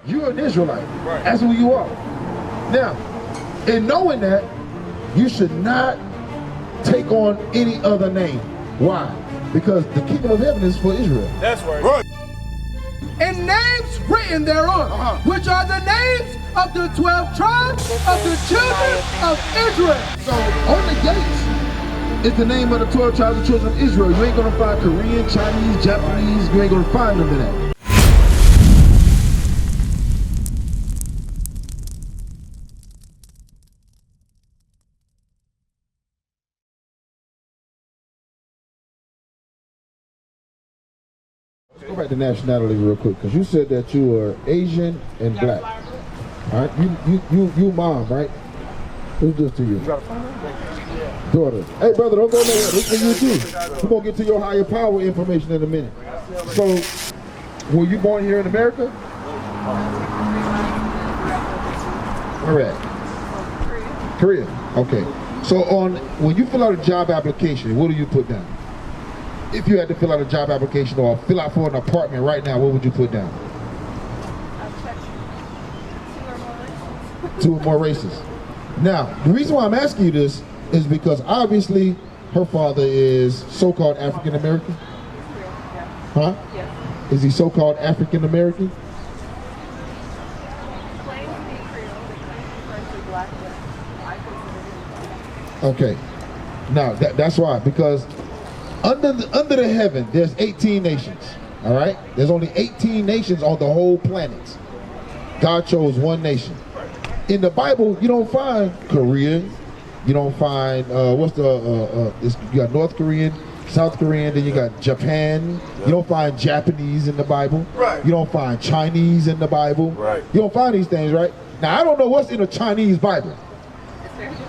You're an Israelite. That's who you are. Now, in knowing that, you should not take on any other name. Why? Because the kingdom of heaven is for Israel. That's right. And names written thereon, which are the names of the 12 tribes of the children of Israel. So on the gates is the name of the 12 tribes of children of Israel. You ain't gonna find Korean, Chinese, Japanese. You ain't gonna find them in that. Let's go back to nationality real quick, because you said that you are Asian and black. All right, you mom, right? Who's this to you? Daughter. Hey brother, don't go nowhere. This is for you too. We're gonna get to your higher power information in a minute. So, were you born here in America? Where at? Korea. Okay. So when you fill out a job application, what do you put down? If you had to fill out a job application or fill out for an apartment right now, what would you put down? Two or more races. Now, the reason why I'm asking you this is because obviously her father is so-called African American. Huh? Yes. Is he so-called African American? Okay. Now that's why, because under the heaven there's 18 nations. All right. There's only 18 nations on the whole planet. God chose one nation. In the Bible, you don't find Korean, you don't find you got North Korean, South Korean, then you got Japan. You don't find Japanese in the Bible. Right. You don't find Chinese in the Bible. Right. You don't find these things, right? Now I don't know what's in a Chinese Bible.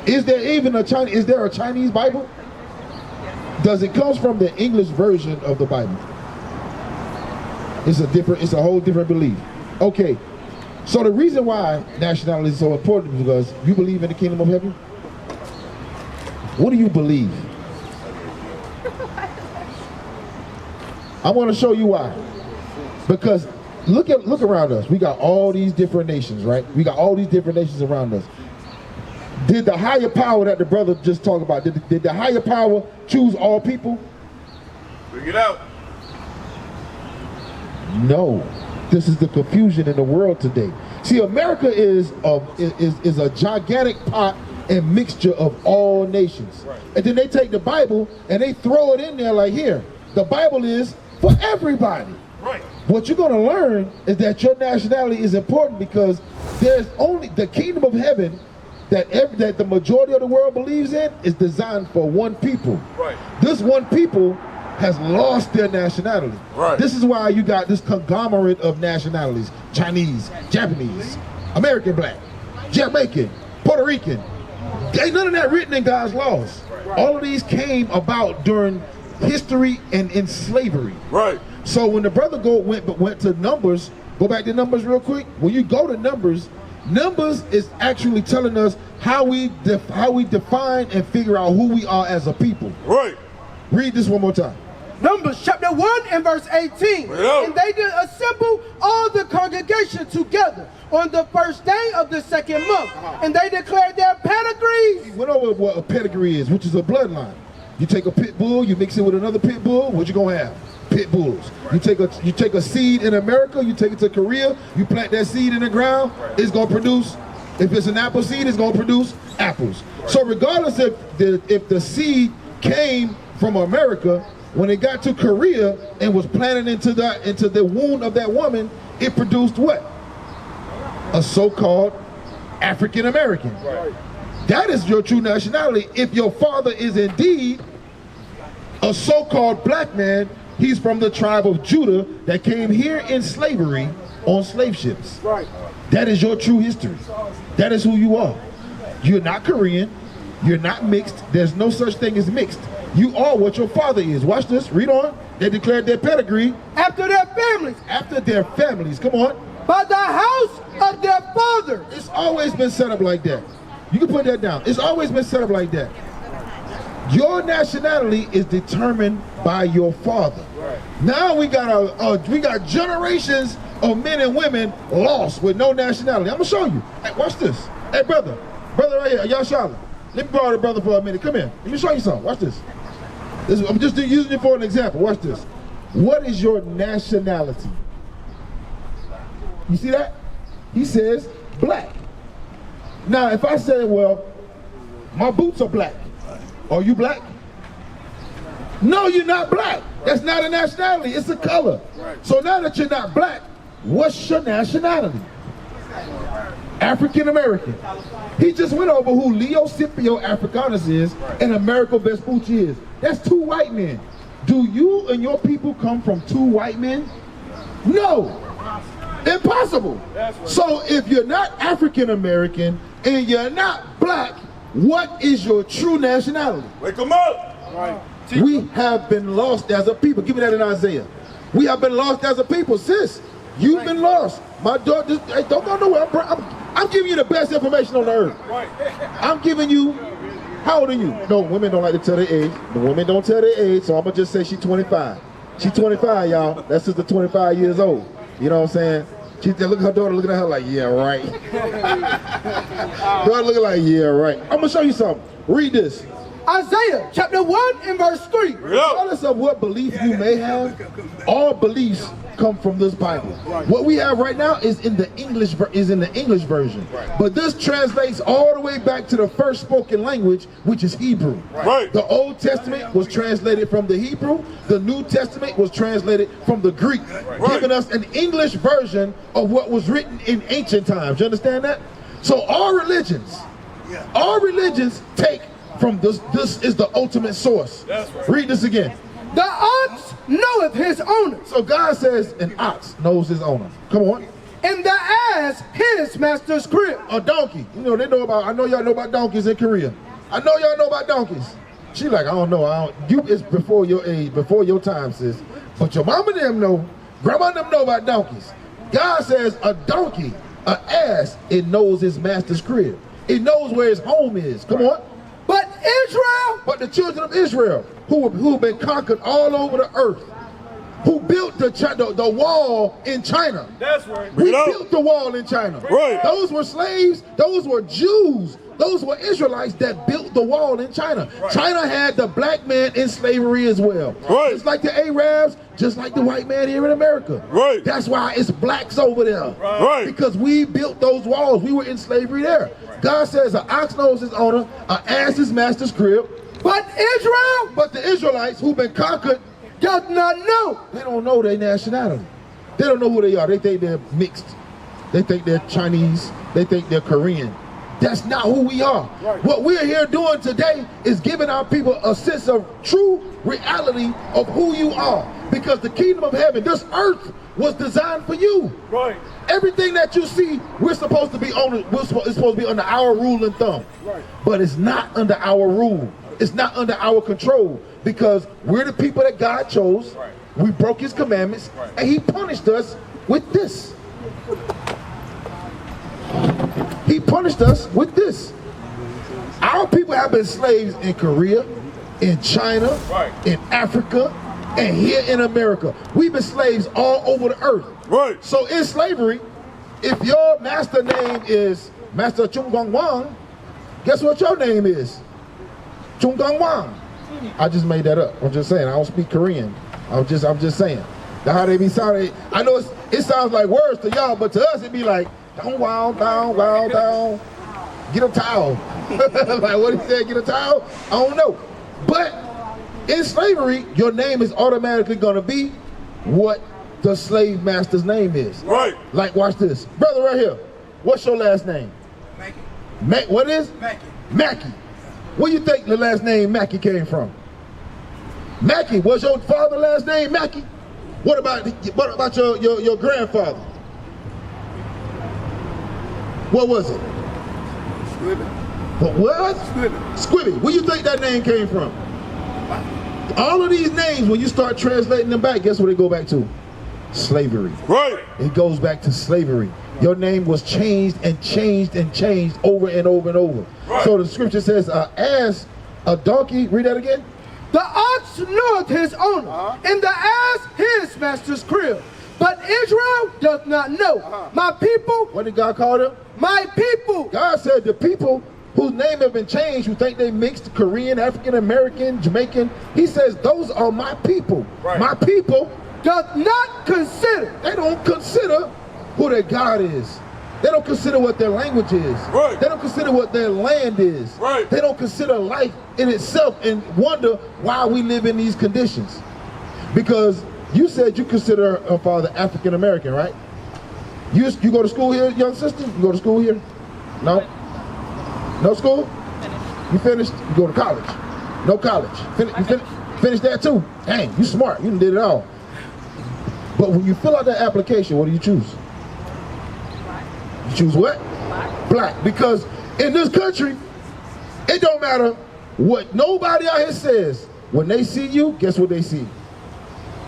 Is there even a Chinese? Is there a Chinese Bible? Does it come from the English version of the Bible? It's a whole different belief. Okay. So the reason why nationality is so important is because you believe in the kingdom of heaven? What do you believe? I want to show you why. Because look around us. We got all these different nations, right? We got all these different nations around us. Did the higher power that the brother just talked about, did the higher power choose all people? Bring it out. No. This is the confusion in the world today. See, America is a gigantic pot and mixture of all nations. Right. And then they take the Bible and they throw it in there like, here, the Bible is for everybody. Right. What you're going to learn is that your nationality is important because there's only the kingdom of heaven that the majority of the world believes in is designed for one people. Right. This one people has lost their nationality. Right. This is why you got this conglomerate of nationalities: Chinese, Japanese, American black, Jamaican, Puerto Rican. Ain't none of that written in God's laws. Right. All of these came about during history and in slavery. Right. So when the brother went to Numbers, go back to Numbers real quick. When you go to Numbers, Numbers is actually telling us how we define and figure out who we are as a people. Right. Read this one more time. Numbers chapter 1 and verse 18. And they did assemble all the congregation together on the first day of the second month. And they declared their pedigrees. We went over what a pedigree is, which is a bloodline. You take a pit bull, you mix it with another pit bull, what you gonna have? Pit bulls. You take a seed in America, you take it to Korea, you plant that seed in the ground, it's gonna produce, if it's an apple seed, it's gonna produce apples. So regardless if the seed came from America, when it got to Korea and was planted into the womb of that woman, it produced what? A so-called African American. Right. That is your true nationality. If your father is indeed a so-called black man, he's from the tribe of Judah that came here in slavery on slave ships. Right. That is your true history. That is who you are. You're not Korean. You're not mixed. There's no such thing as mixed. You are what your father is. Watch this. Read on. They declared their pedigree. After their families. After their families. Come on. By the house of their father. It's always been set up like that. You can put that down. It's always been set up like that. Your nationality is determined by your father. Right. Now we got generations of men and women lost with no nationality. I'm gonna show you. Hey, watch this. Hey, brother right here, y'all Charlotte. Let me borrow the brother for a minute. Come here. Let me show you something. Watch this. I'm just using it for an example. Watch this. What is your nationality? You see that? He says black. Now, if I say, well, my boots are black, are you black? No, you're not black. That's not a nationality, it's a color. So now that you're not black, what's your nationality? African American. He just went over who Leo Scipio Africanus is and Americo Vespucci is. That's 2 white men. Do you and your people come from 2 white men? No. Impossible. So if you're not African American and you're not black, what is your true nationality? Wake them up. Right. We have been lost as a people. Give me that in Isaiah. We have been lost as a people. Sis, you've been lost. My daughter, hey, don't go nowhere. I'm giving you the best information on the earth. I'm giving you, how old are you? No, women don't like to tell their age. The women don't tell their age, so I'm going to just say she's 25. She's 25, y'all. That's just the 25 years old. You know what I'm saying? Look at her daughter looking at her like, yeah, right. Daughter looking like, yeah, right. I'm going to show you something. Read this. Isaiah chapter 1 and verse 3. Regardless of what belief you may have, all beliefs come from this Bible. What we have right now is in the English version. But this translates all the way back to the first spoken language, which is Hebrew. The Old Testament was translated from the Hebrew. The New Testament was translated from the Greek, giving us an English version of what was written in ancient times. You understand that? So all religions take from this is the ultimate source. Read this again. The ox knoweth his owner. So God says an ox knows his owner. Come on. And the ass his master's crib. A donkey. You know, I know y'all know about donkeys in Korea. I know y'all know about donkeys. She like, I don't know. It's before your age, before your time, sis. But your mama and them know, grandma and them know about donkeys. God says a donkey, an ass, it knows his master's crib. It knows where his home is. Come on. But the children of Israel, who have been conquered all over the earth, who built the wall in China. That's right. We built the wall in China. Right. Those were slaves. Those were Jews. Those were Israelites that built the wall in China. Right. China had the black man in slavery as well. Right. Just like the Arabs, just like the white man here in America. Right. That's why it's blacks over there. Right. Because we built those walls. We were in slavery there. God says an ox knows his owner, an ass his master's crib. But the Israelites who've been conquered does not know. They don't know their nationality. They don't know who they are. They think they're mixed. They think they're Chinese. They think they're Korean. That's not who we are. Right. What we're here doing today is giving our people a sense of true reality of who you are. Because the kingdom of heaven, this earth, was designed for you. Right. Everything that you see, it's supposed to be under our rule and thumb. Right. But it's not under our rule. It's not under our control. Because we're the people that God chose. Right. We broke his commandments. Right. And he punished us with this. He punished us with this. Our people have been slaves in Korea, in China, right, in Africa, and here in America. We've been slaves all over the earth. Right. So in slavery, if your master name is Master Chung Gong Wang, guess what your name is? Chung Gong Wang. I just made that up. I'm just saying. I don't speak Korean. I'm just saying. That's how they be sounding. I know it sounds like words to y'all, but to us it'd be like down, wow, down, wow, down. Get a towel. Like what he said, get a towel? I don't know. But in slavery, your name is automatically gonna be what the slave master's name is. Right. Like watch this. Brother right here. What's your last name? Mackey. What is? Mackey. Mackey. Where you think the last name Mackey came from? Mackey. Was your father's last name Mackey? What about your grandfather? What was it? Squibby. What? Squibby. Where you think that name came from? All of these names, when you start translating them back, guess what they go back to? Slavery. Right. It goes back to slavery. Your name was changed and changed and changed over and over and over. Right. So the scripture says, as a donkey, read that again. The ox knoweth his owner, and the ass his master's crib. But Israel does not know. My people. What did God call them? My people. God said the people whose name have been changed, who think they mixed Korean, African American, Jamaican. He says those are my people. Right. My people does not consider. They don't consider who their God is. They don't consider what their language is. Right. They don't consider what their land is. Right. They don't consider life in itself and wonder why we live in these conditions. Because you said you consider a father African American, right? You go to school here, young sister? You go to school here? No? No school? You finished? You go to college? No college. Finish that too? Dang, you smart. You did it all. But when you fill out that application, what do you choose? You choose what? Black. Because in this country, it don't matter what nobody out here says. When they see you, guess what they see?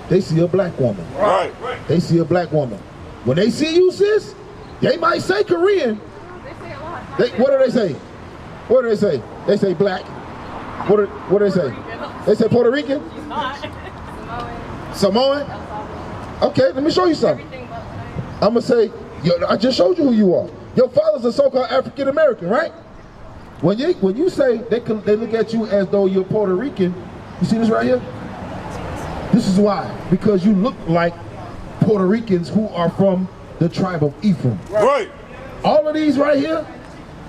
They see a black woman. Right. They see a black woman. When they see you, sis, they might say Korean. They say a lot. What do they say? What do they say? They say black. What do they say? They say Puerto Rican? She's not. Samoan? Okay, let me show you something. I'm going to say, I just showed you who you are. Your father's a so-called African American, right? When you say they look at you as though you're Puerto Rican, you see this right here? This is why. Because you look like Puerto Ricans who are from the tribe of Ephraim. Right. All of these right here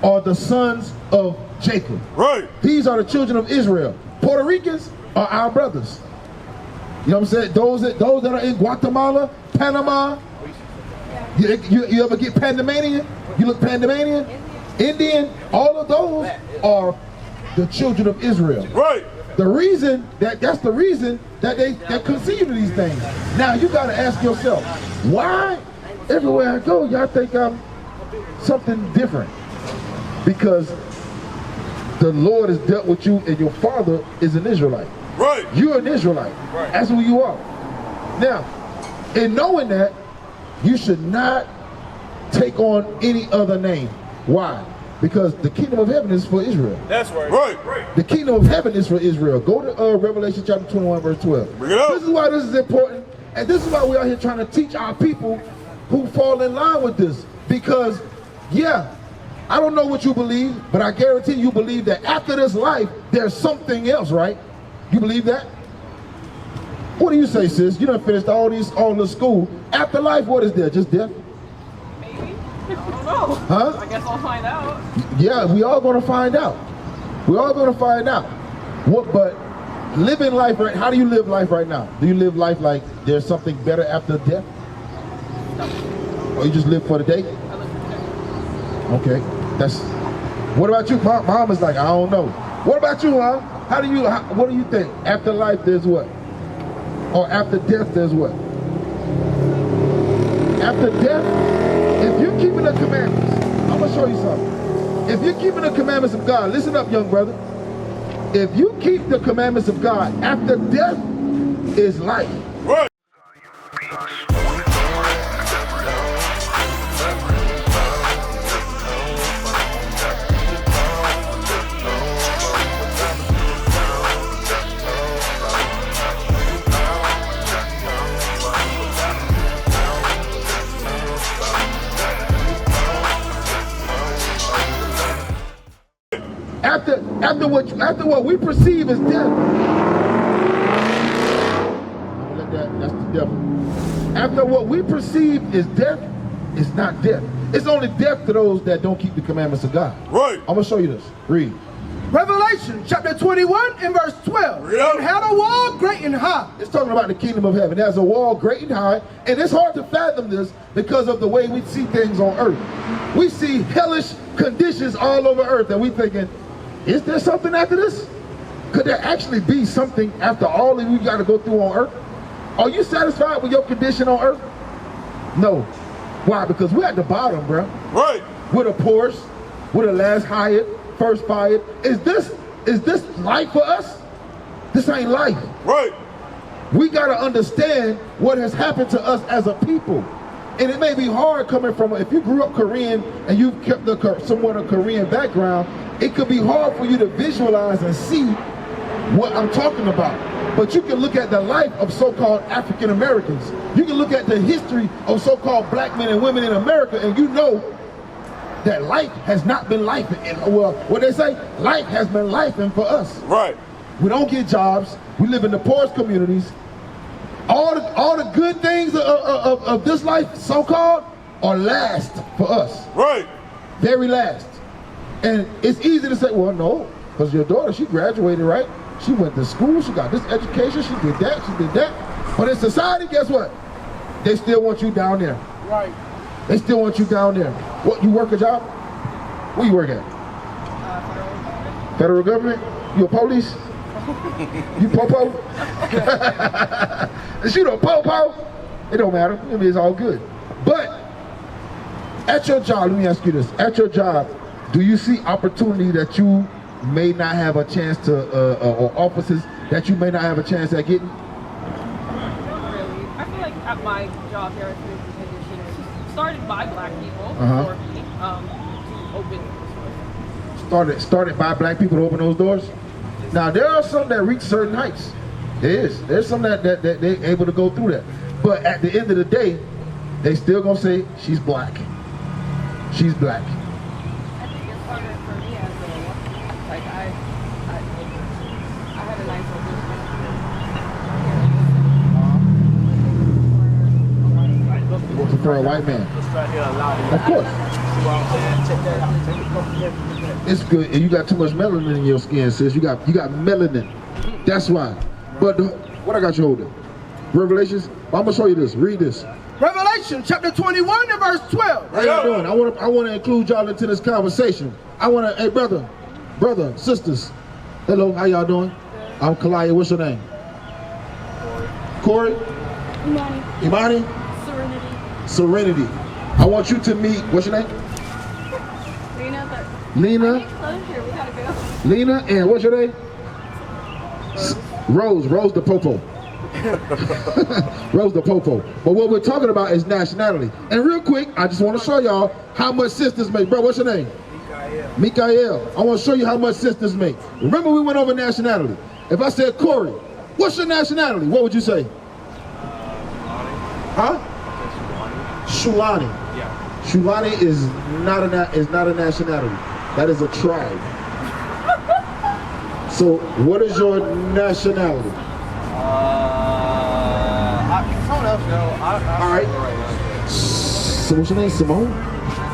are the sons of Jacob. Right. These are the children of Israel. Puerto Ricans are our brothers. You know what I'm saying? Those that are in Guatemala, Panama. You ever get Panamanian? You look Panamanian? Indian? All of those are the children of Israel. Right. That's the reason that they conceive to these things. Now you got to ask yourself, why everywhere I go, y'all think I'm something different? Because the Lord has dealt with you, and your father is an Israelite. Right. You're an Israelite. Right. That's who you are. Now, in knowing that, you should not take on any other name. Why? Because the kingdom of heaven is for Israel. That's right. Right. The kingdom of heaven is for Israel. Go to Revelation chapter 21, verse 12. Bring it up. This is why this is important. And this is why we're out here trying to teach our people who fall in line with this. Because, yeah, I don't know what you believe, but I guarantee you believe that after this life, there's something else, right? You believe that? What do you say, sis? You done finished all the school. After life, what is there? Just death? Maybe. I don't know. Huh? I guess I'll find out. Yeah, we all gonna find out. We're all gonna find out. But living life right, how do you live life right now? Do you live life like there's something better after death? Or you just live for the day? I live for the day. Okay. What about you? Mom is like, I don't know. What about you, Mom? What do you think? After life, there's what? Or after death, there's what? After death, if you're keeping the commandments, I'm going to show you something. If you're keeping the commandments of God, listen up, young brother. If you keep the commandments of God, after death is life. Right. After what we perceive as death. That's the devil. After what we perceive is death, it's not death. It's only death to those that don't keep the commandments of God. Right. I'm going to show you this. Read. Revelation chapter 21 and verse 12. Read out. And had a wall great and high. It's talking about the kingdom of heaven. There's a wall great and high, and it's hard to fathom this because of the way we see things on earth. We see hellish conditions all over earth, and we thinking, is there something after this? Could there actually be something after all that we got to go through on earth? Are you satisfied with your condition on earth? No. Why? Because we're at the bottom, bro. Right. We're the poorest. We're the last hired, first fired. Is this life for us? This ain't life. Right. We got to understand what has happened to us as a people. And it may be hard coming from, if you grew up Korean and you've kept somewhat a Korean background, it could be hard for you to visualize and see what I'm talking about. But you can look at the life of so-called African Americans. You can look at the history of so-called black men and women in America, and you know that life has not been life. Well, what they say, life has been lifing for us. Right. We don't get jobs. We live in the poorest communities. All the good things of this life, so-called, are last for us. Right. Very last. And it's easy to say, well, no, because your daughter, she graduated, right? She went to school, she got this education, she did that, she did that. But in society, guess what? They still want you down there. Right. They still want you down there. What, you work a job? Where you work at? Federal government? You a police? You popo? Is you the popo? It don't matter. I mean, it's all good. But at your job, let me ask you this. At your job, do you see opportunity that you may not have a chance to, or offices that you may not have a chance at getting? Not really. I feel like at my job here at the position, it's started by black people for me to open. Started by black people to open those doors? Now there are some that reach certain heights. There's some that they're able to go through that. But at the end of the day, they still gonna say she's black. She's black. I think it started for me as like I had a nice Working for a white man. Of course. It's good. And you got too much melanin in your skin, sis. You got melanin. That's why. But what I got you holding? Revelations? Well, I'm gonna show you this. Read this. Revelation chapter 21 and verse 12. How y'all doing? I want to include y'all into this conversation. Hey brother, sisters. Hello, how y'all doing? I'm Kolayah. What's your name? Corey? Imani? Serenity. I want you to meet, what's your name? Lena. We gotta go. Lena, and what's your name? Rose the Popo. Rose the Popo. But what we're talking about is nationality. And real quick, I just want to show y'all how much sisters make. Bro, what's your name? Mikael. I want to show you how much sisters make. Remember we went over nationality. If I said, Corey, what's your nationality? What would you say? Huh? Shulani. Yeah. Shulani is not a nationality. That is a tribe. So, what is your nationality? Someone else know. All right. So what's your name? Simone?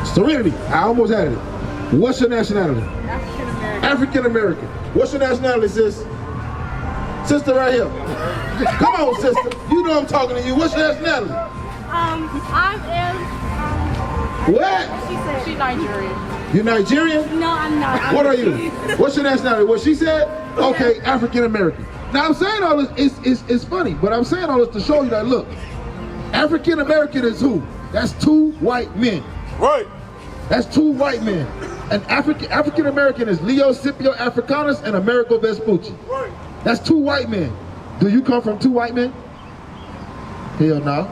Serenity. I almost had it. What's your nationality? African American. African American. What's your nationality, sis? Sister right here. Come on, sister. You know I'm talking to you. What's your nationality? What? She said she's Nigerian. You Nigerian? No, I'm not. What are you? What's your nationality? What she said? Okay, African American. Now I'm saying all this, it's funny, but I'm saying all this to show you that, look, African American is who? That's two white men. Right. That's two white men. And African American is Leo Scipio Africanus and Amerigo Vespucci. Right. That's two white men. Do you come from two white men? Hell no.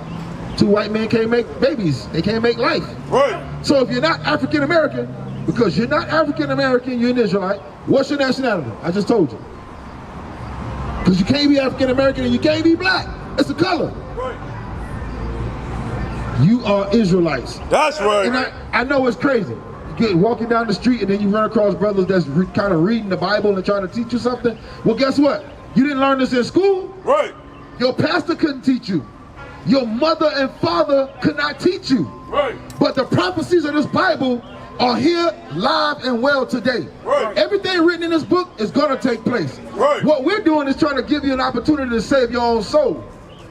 Two white men can't make babies. They can't make life. Right. So if you're not African American, because you're not African American, you're an Israelite, what's your nationality? I just told you. Because you can't be African American and you can't be black. It's a color. Right. You are Israelites. That's right. And I know it's crazy. You get walking down the street and then you run across brothers that's kind of reading the Bible and trying to teach you something. Well, guess what? You didn't learn this in school. Right. Your pastor couldn't teach you. Your mother and father could not teach you. Right. But the prophecies of this Bible are here live and well today. Right. Everything written in this book is going to take place. Right. What we're doing is trying to give you an opportunity to save your own soul.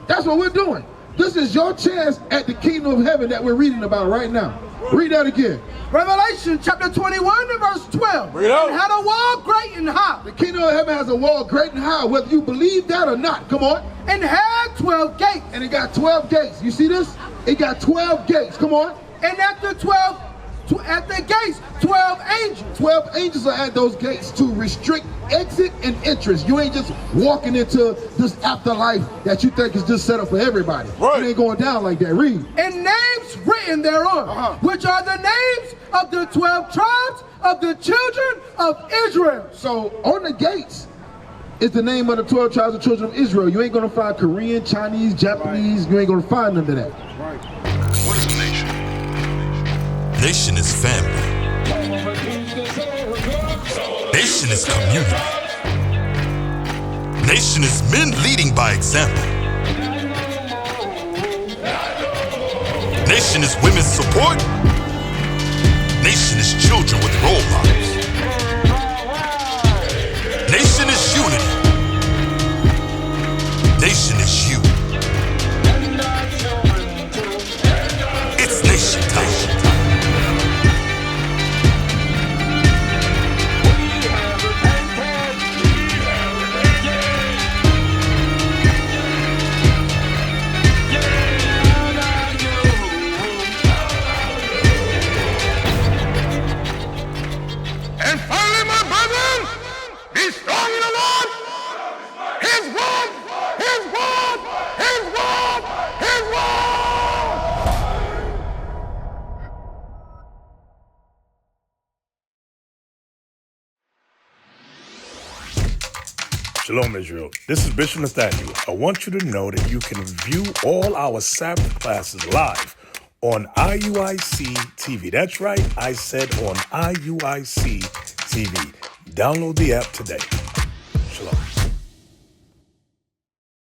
That's what we're doing. This is your chance at the kingdom of heaven that we're reading about right now. Read that again. Revelation chapter 21 and verse 12. Read out. And had a wall great and high. The kingdom of heaven has a wall great and high, whether you believe that or not. Come on. And had 12 gates. And it got 12 gates. You see this? It got 12 gates. Come on. And at the gates, 12 angels. 12 angels are at those gates to restrict exit and entrance. You ain't just walking into this afterlife that you think is just set up for everybody. Right. It ain't going down like that. Read. And names written thereon, which are the names of the 12 tribes of the children of Israel. So on the gates, It's the name of the 12 tribes of children of Israel. You ain't gonna find Korean, Chinese, Japanese. You ain't gonna find none of that. What is a nation? Nation is family. Nation is community. Nation is men leading by example. Nation is women's support. Nation is children with role models. Nation is unity. Nation is you. It's nation time. And finally, my brethren, be strong in the Lord. His word, his word, his word, his word. Shalom, Israel. This is Bishop Nathaniel. I want you to know that you can view all our Sabbath classes live on IUIC TV. That's right, I said on IUIC TV. Download the app today. Shalom.